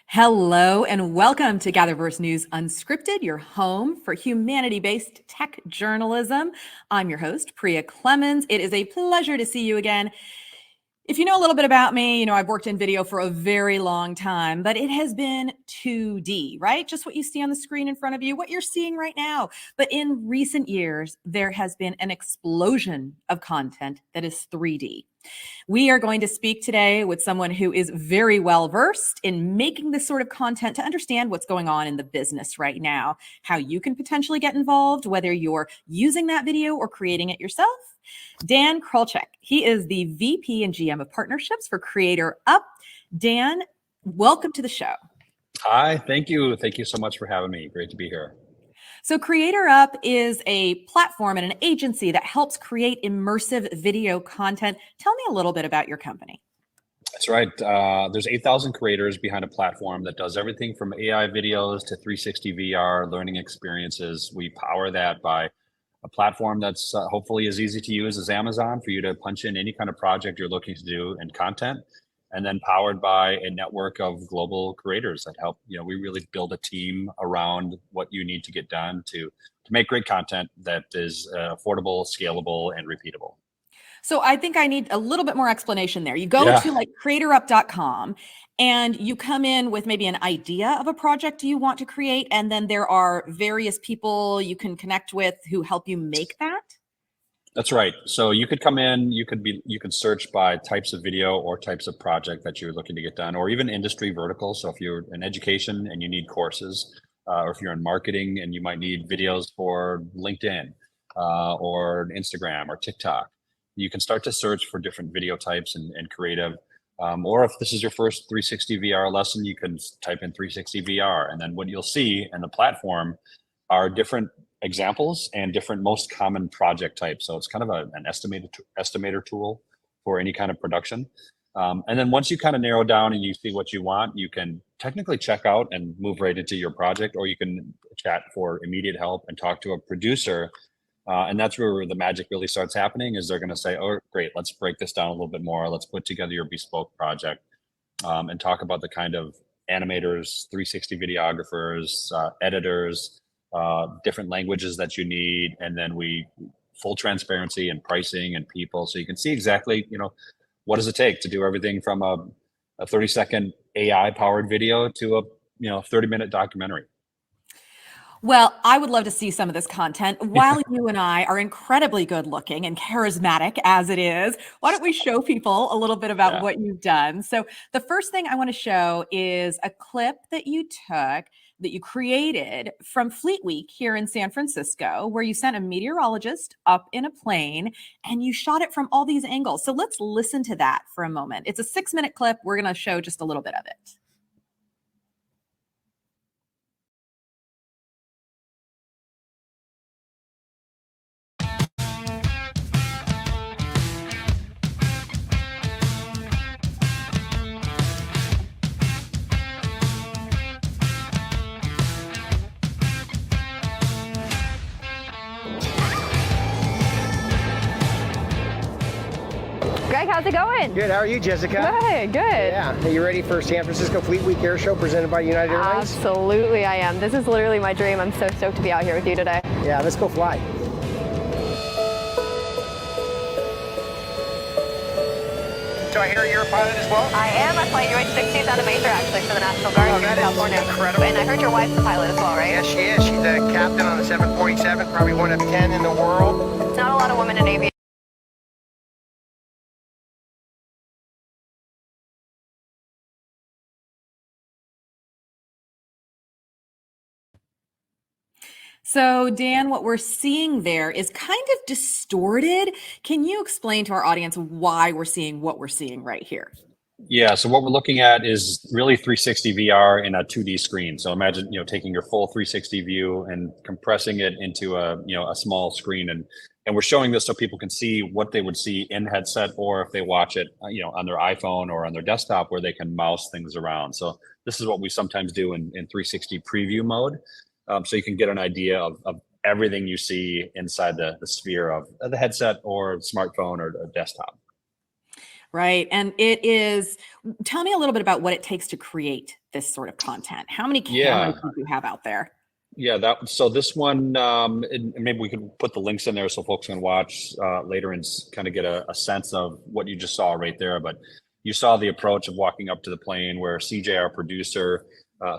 Hello and welcome to Gatherverse News Unscripted, your home for humanity-based tech journalism. I'm your host, Priya Clemens. It is a pleasure to see you again. If you know a little bit about me, I've worked in video for a very long time, but it has been 2D, right? Just what you see on the screen in front of you, what you're seeing right now. But in recent years, there has been an explosion of content that is 3D. We are going to speak today with someone who is very well versed in making this sort of content to understand what's going on in the business right now, how you can potentially get involved, whether you're using that video or creating it yourself. Dan Krolchek, he is the VP and GM of Partnerships for Creator Up. Dan, welcome to the show. Hi, thank you. Thank you so much for having me. Great to be here. So Creator Up is a platform and an agency that helps create immersive video content. Tell me a little bit about your company. That's right. There's 8,000 creators behind a platform that does everything from AI videos to 360 VR learning experiences. We power that by a platform that's hopefully as easy to use as Amazon for you to punch in any kind of project you're looking to do in content, and then powered by a network of global creators that help. We really build a team around what you need to get done to make great content that is affordable, scalable, and repeatable. So I think I need a little bit more explanation there. You go to like creatorup.com and you come in with maybe an idea of a project you want to create, and then there are various people you can connect with who help you make that. That's right. So you could come in, you could search by types of video or types of project that you're looking to get done, or even industry verticals. So if you're in education and you need courses, or if you're in marketing and you might need videos for LinkedIn or Instagram or TikTok, you can start to search for different video types and creative. Or if this is your first 360 VR lesson, you can type in 360 VR, and then what you'll see in the platform are different examples and different most common project types. So it's kind of an estimator tool for any kind of production. And then once you kind of narrow down and you see what you want, you can technically check out and move right into your project, or you can chat for immediate help and talk to a producer. And that's where the magic really starts happening, is they're going to say, oh, great, let's break this down a little bit more. Let's put together your bespoke project and talk about the kind of animators, 360 videographers, editors, different languages that you need, and then we full transparency and pricing and people, so you can see exactly what does it take to do everything from a 30-second AI powered video to a 30-minute documentary. Well, I would love to see some of this content. While you and I are incredibly good looking and charismatic as it is, why don't we show people a little bit about what you've done? So the first thing I want to show is a clip that you took, that you created from Fleet Week here in San Francisco, where you sent a meteorologist up in a plane and you shot it from all these angles. So let's listen to that for a moment. It's a 6-minute clip. We're going to show just a little bit of it. Greg, how's it going? Good. How are you, Jessica? Good, good. Yeah. Are you ready for San Francisco Fleet Week Air Show presented by United Airlines? Absolutely, I am. This is literally my dream. I'm so stoked to be out here with you today. Yeah, let's go fly. So I hear you're a pilot as well? I am. I fly UH-60s out of Mesa, actually, for the National Guard here in California. Incredible. And I heard your wife's a pilot as well, right? Yes, she is. She's a captain on the 747, probably one of 10 in the world. It's not a lot of women in aviation. So Dan, what we're seeing there is kind of distorted. Can you explain to our audience why we're seeing what we're seeing right here? Yeah, so what we're looking at is really 360 VR in a 2D screen. So imagine, taking your full 360 view and compressing it into a small screen, and we're showing this so people can see what they would see in headset, or if they watch it, on their iPhone or on their desktop, where they can mouse things around. So this is what we sometimes do in 360 preview mode. So you can get an idea of everything you see inside the sphere of the headset or smartphone or desktop. Right. And it is, tell me a little bit about what it takes to create this sort of content. How many cameras Yeah. do you have out there? Yeah, so this one, and maybe we can put the links in there so folks can watch later and kind of get a sense of what you just saw right there. But you saw the approach of walking up to the plane where CJ, our producer,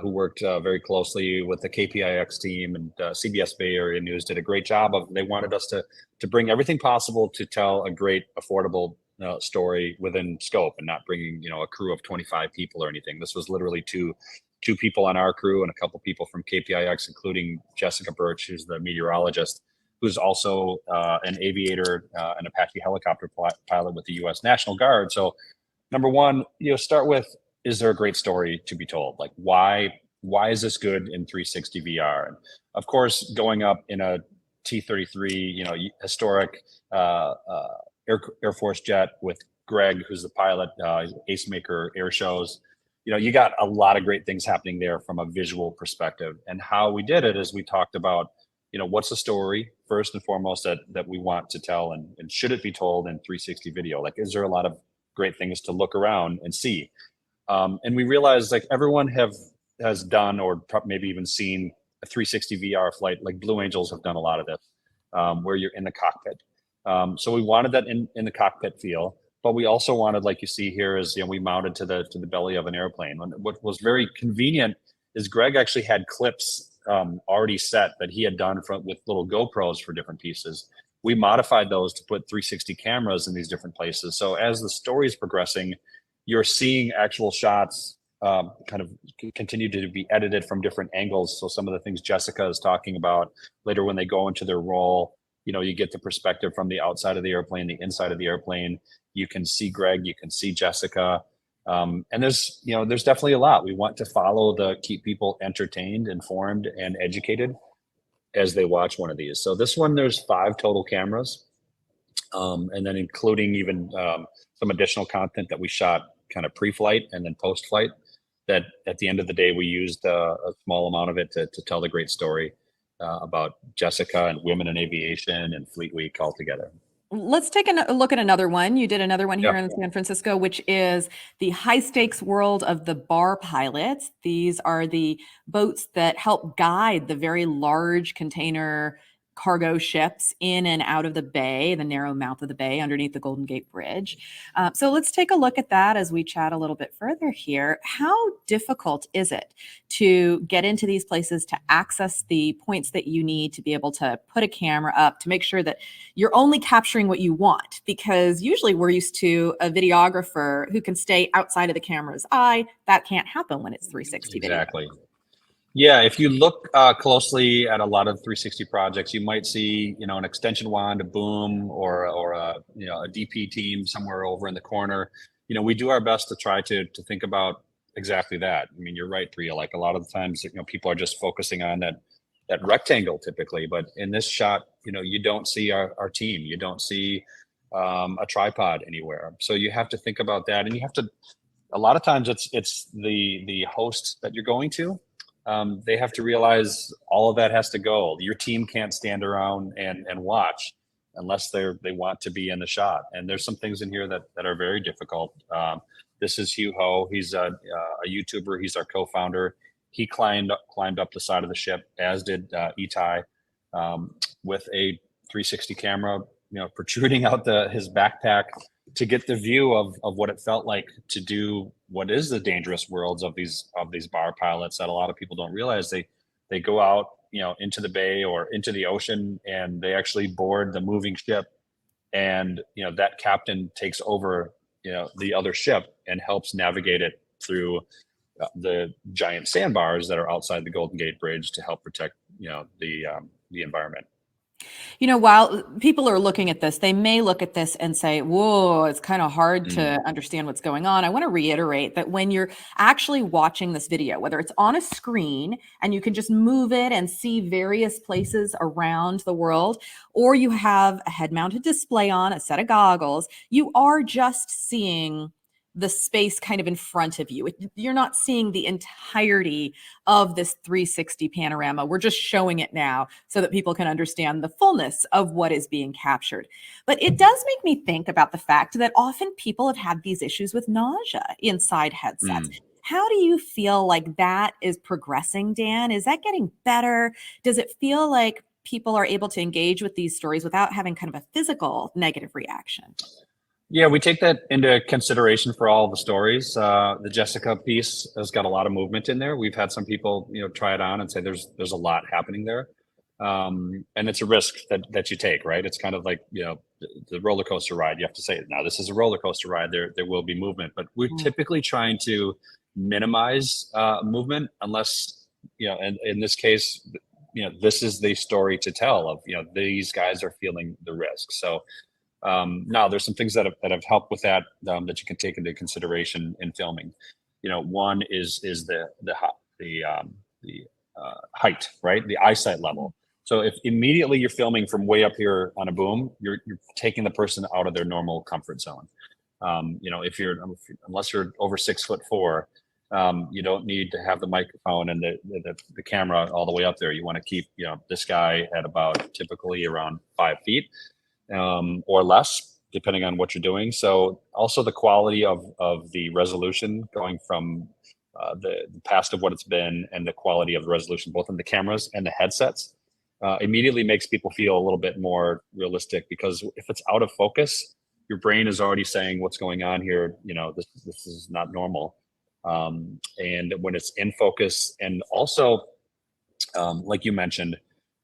who worked very closely with the KPIX team and CBS Bay Area News, did a great job of. They wanted us to bring everything possible to tell a great, affordable story within scope, and not bringing a crew of 25 people or anything. This was literally two people on our crew and a couple people from KPIX, including Jessica Birch, who's the meteorologist, who's also an aviator, an Apache helicopter pilot with the U.S. National Guard. So, number one, start with, is there a great story to be told? Like, why is this good in 360 VR? And of course, going up in a T-33, historic Air Force jet with Greg, who's the pilot, Ace Maker air shows. You got a lot of great things happening there from a visual perspective. And how we did it is we talked about, what's the story first and foremost that we want to tell, and should it be told in 360 video? Like, is there a lot of great things to look around and see? And we realized, like, everyone has done or maybe even seen a 360 VR flight. Like Blue Angels have done a lot of this, where you're in the cockpit. So we wanted that in the cockpit feel. But we also wanted, like you see here, is we mounted to the belly of an airplane. And what was very convenient is Greg actually had clips already set that he had done with little GoPros for different pieces. We modified those to put 360 cameras in these different places. So as the story is progressing, you're seeing actual shots kind of continue to be edited from different angles. So some of the things Jessica is talking about later when they go into their role, you get the perspective from the outside of the airplane, the inside of the airplane. You can see Greg, you can see Jessica. And there's definitely a lot. We want to keep people entertained, informed, and educated as they watch one of these. So this one, there's 5 total cameras. And then including even some additional content that we shot kind of pre-flight and then post-flight, that at the end of the day, we used a small amount of it to tell the great story about Jessica and women in aviation and Fleet Week all together. Let's take a look at another one. You did another one here Yeah. in San Francisco, which is the high stakes world of the bar pilots. These are the boats that help guide the very large container cargo ships in and out of the bay, the narrow mouth of the bay underneath the Golden Gate Bridge. So let's take a look at that as we chat a little bit further here. How difficult is it to get into these places, to access the points that you need to be able to put a camera up, to make sure that you're only capturing what you want? Because usually we're used to a videographer who can stay outside of the camera's eye. That can't happen when it's 360 video. Exactly. Yeah, if you look closely at a lot of 360 projects, you might see, an extension wand, a boom, or a DP team somewhere over in the corner. We do our best to try to think about exactly that. I mean, you're right, Priya. Like, a lot of the times, people are just focusing on that rectangle typically, but in this shot, you don't see our team. You don't see a tripod anywhere. So you have to think about that, and you have to. A lot of times, it's the host that you're going to. They have to realize all of that has to go. Your team can't stand around and watch unless they want to be in the shot. And there's some things in here that are very difficult. This is Hugh Ho. He's a YouTuber. He's our co-founder. He climbed up the side of the ship, as did Itai, with a 360 camera, protruding out his backpack to get the view of what it felt like to do what is the dangerous worlds of these bar pilots that a lot of people don't realize. They go out, into the bay or into the ocean, and they actually board the moving ship, and that captain takes over the other ship and helps navigate it through the giant sandbars that are outside the Golden Gate Bridge to help protect the environment. While people are looking at this, they may look at this and say, whoa, it's kind of hard to understand what's going on. I want to reiterate that when you're actually watching this video, whether it's on a screen and you can just move it and see various places around the world, or you have a head-mounted display on, a set of goggles, you are just seeing the space kind of in front of you. You're not seeing the entirety of this 360 panorama. We're just showing it now so that people can understand the fullness of what is being captured. But it does make me think about the fact that often people have had these issues with nausea inside headsets. How do you feel like that is progressing, Dan? Is that getting better? Does it feel like people are able to engage with these stories without having kind of a physical negative reaction? Yeah, we take that into consideration for all the stories. The Jessica piece has got a lot of movement in there. We've had some people, try it on and say there's a lot happening there, and it's a risk that you take, right? It's kind of like the roller coaster ride. You have to say, now this is a roller coaster ride. There will be movement, but we're typically trying to minimize movement, unless and in this case, this is the story to tell of these guys are feeling the risk. So. Now there's some things that have helped with that that you can take into consideration in filming. One is the height, right? The eyesight level. So if immediately you're filming from way up here on a boom, you're taking the person out of their normal comfort zone. Unless you're over 6'4", you don't need to have the microphone and the camera all the way up there. You want to keep this guy at about typically around 5 feet. Or less, depending on what you're doing. So also the quality of the resolution going from the past of what it's been, and the quality of the resolution, both in the cameras and the headsets, immediately makes people feel a little bit more realistic, because if it's out of focus, your brain is already saying what's going on here. This is not normal. And when it's in focus, and also, like you mentioned,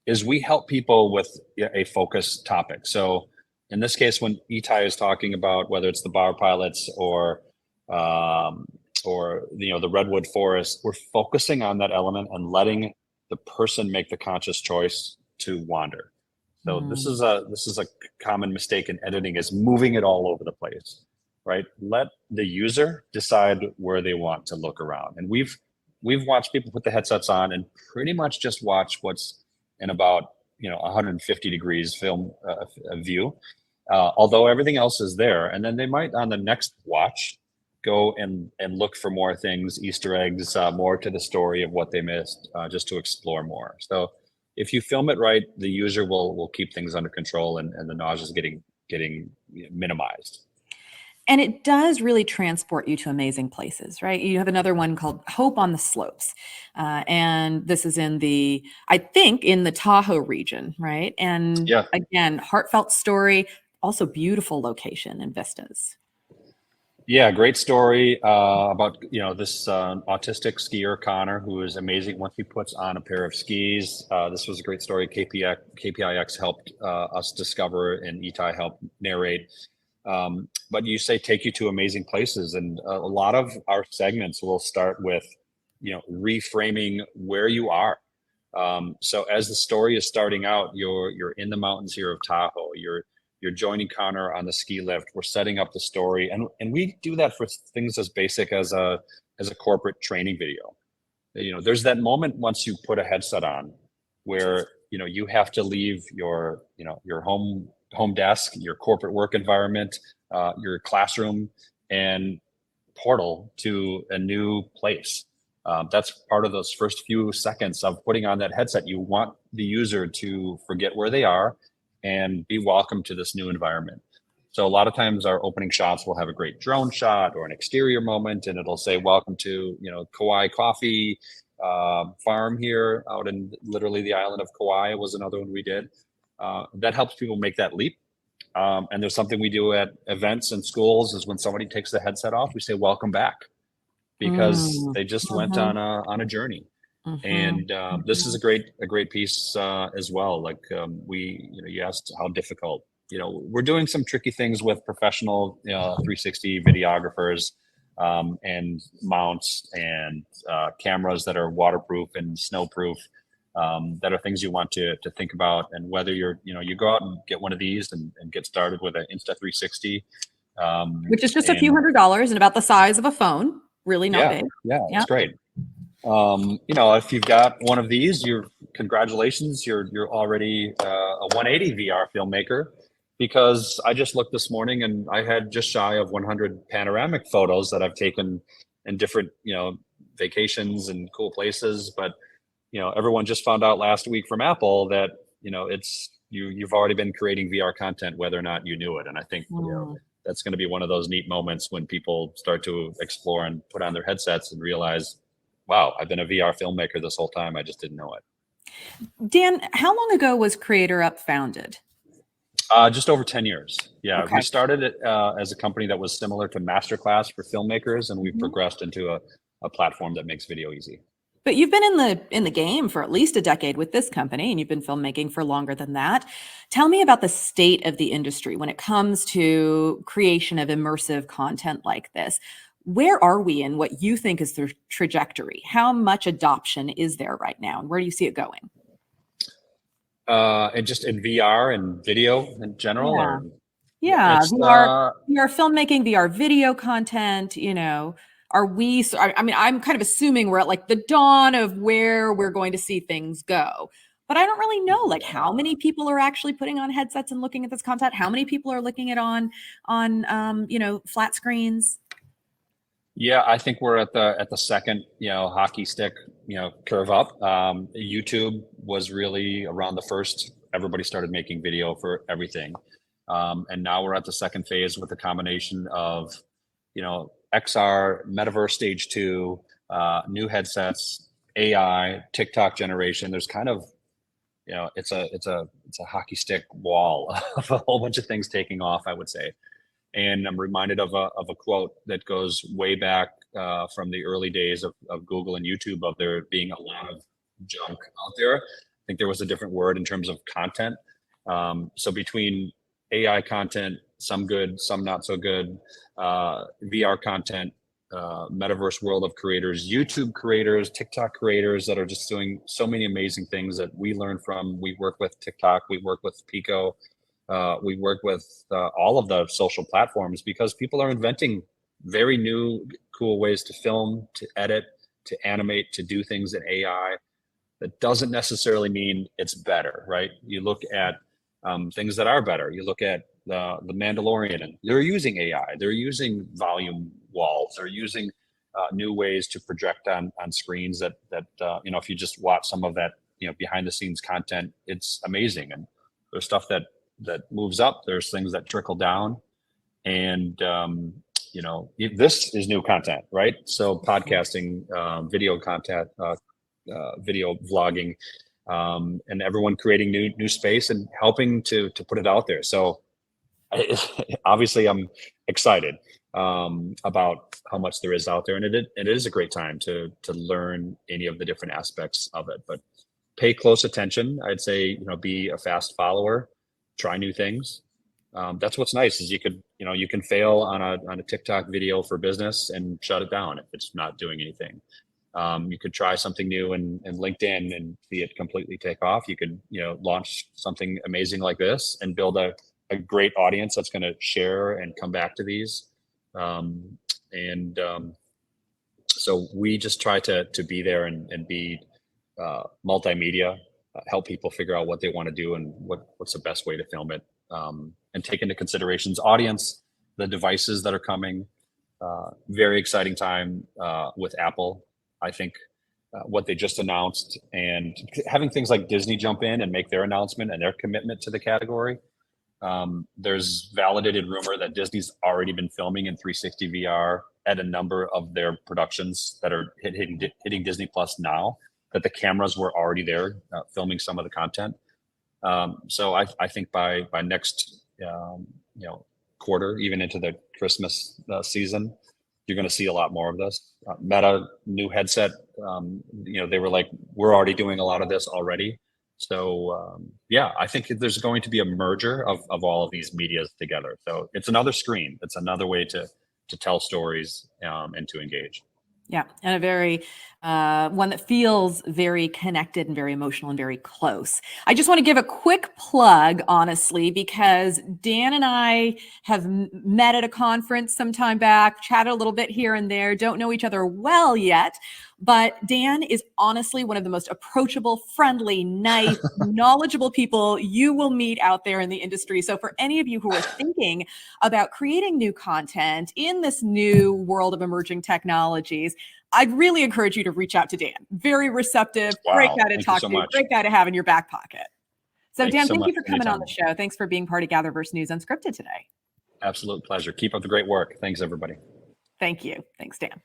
is we help people with a focus topic. So in this case, when Itai is talking about whether it's the bar pilots or the redwood forest, we're focusing on that element and letting the person make the conscious choice to wander. So this is a common mistake in editing, is moving it all over the place, right? Let the user decide where they want to look around. And we've watched people put the headsets on and pretty much just watch what's in about 150 degrees film view, although everything else is there. And then they might on the next watch go and look for more things, Easter eggs, more to the story of what they missed, just to explore more. So if you film it right, the user will keep things under control, and the nausea is getting minimized. And it does really transport you to amazing places, right? You have another one called Hope on the Slopes. And this is in the Tahoe region, right? And again, heartfelt story, also beautiful location and vistas. Yeah, great story about this autistic skier, Connor, who is amazing once he puts on a pair of skis. This was a great story. KPIX helped us discover, and Itai helped narrate. But you say take you to amazing places, and a lot of our segments will start with reframing where you are. So as the story is starting out, you're in the mountains here of Tahoe. You're joining Connor on the ski lift. We're setting up the story, and we do that for things as basic as a corporate training video. There's that moment once you put a headset on where you have to leave your home desk, your corporate work environment, your classroom, and portal to a new place. That's part of those first few seconds of putting on that headset. You want the user to forget where they are and be welcome to this new environment. So a lot of times our opening shots will have a great drone shot or an exterior moment, and it'll say, welcome to, Kauai Coffee farm here out in literally the island of Kauai was another one we did. That helps people make that leap. And there's something we do at events and schools is when somebody takes the headset off, we say, welcome back, because they just went on a journey. And this is a great piece as well. Like you asked how difficult. We're doing some tricky things with professional 360 videographers and mounts and cameras that are waterproof and snowproof. That are things you want to think about, and whether you go out and get one of these and get started with an Insta360, which is just a few $100s and about the size of a phone. Really not big. Yeah, it's great. If you've got one of these, congratulations, you're already a 180 VR filmmaker. Because I just looked this morning and I had just shy of 100 panoramic photos that I've taken in different, vacations and cool places. But, everyone just found out last week from Apple that, you've already been creating VR content, whether or not you knew it. And I think, that's going to be one of those neat moments when people start to explore and put on their headsets and realize, wow, I've been a VR filmmaker this whole time. I just didn't know it. Dan, how long ago was Creator Up founded? Just over 10 years. Yeah. Okay. We started it as a company that was similar to Masterclass for filmmakers, and we've progressed into a platform that makes video easy. But you've been in the game for at least a decade with this company, and you've been filmmaking for longer than that. Tell me about the state of the industry when it comes to creation of immersive content like this. Where are we in what you think is the trajectory? How much adoption is there right now, and where do you see it going? And just in VR and video in general? Yeah. VR filmmaking, VR video content, are we, I'm kind of assuming we're at like the dawn of where we're going to see things go. But I don't really know, like, how many people are actually putting on headsets and looking at this content? How many people are looking at on flat screens? Yeah, I think we're at the second, hockey stick, curve up. YouTube was really around the first. Everybody started making video for everything, and now we're at the second phase with a combination of, XR, Metaverse Stage 2, new headsets, AI, TikTok generation. There's kind of, it's a hockey stick wall of a whole bunch of things taking off, I would say. And I'm reminded of a quote that goes way back from the early days of Google and YouTube, of there being a lot of junk out there. I think there was a different word in terms of content. So between AI content, some good, some not so good, VR content, metaverse world of creators, YouTube creators, TikTok creators that are just doing so many amazing things that we learn from. We work with TikTok, we work with Pico. We work with all of the social platforms because people are inventing very new, cool ways to film, to edit, to animate, to do things in AI. That doesn't necessarily mean it's better, right? You look at things that are better. You look at the Mandalorian, and they're using AI. They're using volume walls. They're using new ways to project on screens that if you just watch some of that, behind the scenes content, it's amazing. And there's stuff that moves up. There's things that trickle down, and this is new content, right? So podcasting, video content, video vlogging, and everyone creating new space and helping to put it out there. So obviously I'm excited about how much there is out there, and it is a great time to learn any of the different aspects of it. But pay close attention. I'd say, be a fast follower. Try new things. That's what's nice is you can fail on a TikTok video for business and shut it down if it's not doing anything. You could try something new in LinkedIn and see it completely take off. You could launch something amazing like this and build a great audience that's going to share and come back to these. So we just try to be there and be multimedia. Help people figure out what they want to do and what's the best way to film it, and take into considerations audience, the devices that are coming. Very exciting time with Apple. I think what they just announced, and having things like Disney jump in and make their announcement and their commitment to the category. There's validated rumor that Disney's already been filming in 360 VR at a number of their productions that are hitting Disney Plus now, that the cameras were already there filming some of the content. So I think by next quarter, even into the Christmas season, you're going to see a lot more of this. Meta new headset, they were like, we're already doing a lot of this already. So I think there's going to be a merger of all of these medias together. So it's another screen. It's another way to tell stories and to engage. Yeah, and a very one that feels very connected and very emotional and very close. I just want to give a quick plug, honestly, because Dan and I have met at a conference some time back, chatted a little bit here and there, don't know each other well yet, but Dan is honestly one of the most approachable, friendly, nice, knowledgeable people you will meet out there in the industry. So for any of you who are thinking about creating new content in this new world of emerging technologies, I'd really encourage you to reach out to Dan. Very receptive, great Wow. guy to Thank you talk so to, much. great guy to have in your back pocket. So Thank you Dan, so thank much. you for coming on Anytime. the show. Thanks for being part of Gatherverse News Unscripted today. Absolute pleasure. Keep up the great work. Thanks, everybody. Thank you. Thanks, Dan.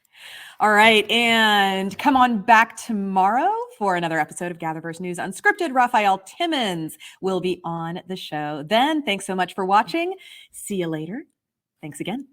All right. And come on back tomorrow for another episode of Gatherverse News Unscripted. Raphael Timmons will be on the show then. Thanks so much for watching. See you later. Thanks again.